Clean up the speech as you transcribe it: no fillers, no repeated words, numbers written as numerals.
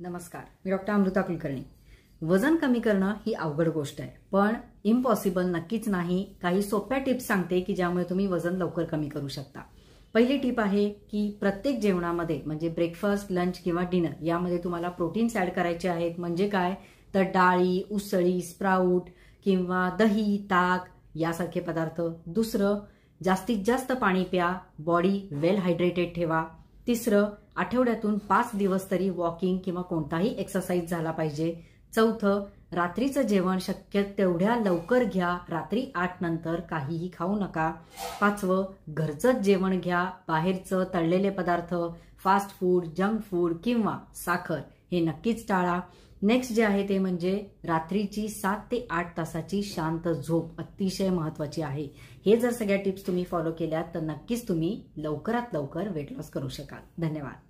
नमस्कार, मी डॉक्टर अमृता कुलकर्णी। वजन कमी करणं ही अवघड गोष्ट आहे, पण इम्पॉसिबल नक्कीच नाही। काही सोप्या टिप्स सांगते की ज्यामुळे तुम्ही वजन लवकर कमी करू शकता। पहिली टिप आहे की प्रत्येक जेवणामध्ये म्हणजे ब्रेकफास्ट, लंच किंवा डिनर यामध्ये तुम्हाला प्रोटीन्स ऍड करायचे आहेत। म्हणजे काय तर डाळी, उसळी, स्प्राउट किंवा दही, ताक यासारखे पदार्थ। दुसरं, जास्तीत जास्त पाणी प्या, बॉडी वेल हायड्रेटेड ठेवा। तिसरं, आठवड्यातून 5 दिवस तरी वॉकिंग किंवा कोणताही एक्सरसाइज झाला पाहिजे। चौथं, रात्रीचं जेवण शक्य तेवढ्या लवकर घ्या, रात्री 8 नंतर काहीही खाऊ नका। पाचवं, घरचंच जेवण घ्या, बाहेरचं तळलेले पदार्थ, फास्ट फूड, जंक फूड किंवा साखर हे नक्कीच टाळा। नेक्स्ट जे आहे ते म्हणजे रात्रीची 7 ते 8 तासाची शांत झोप अतिशय महत्वाची आहे। हे जर सगळ्या टिप्स तुम्ही फॉलो केल्यात तर नक्कीच तुम्ही लवकरात लवकर वेट लॉस करू शकाल। धन्यवाद।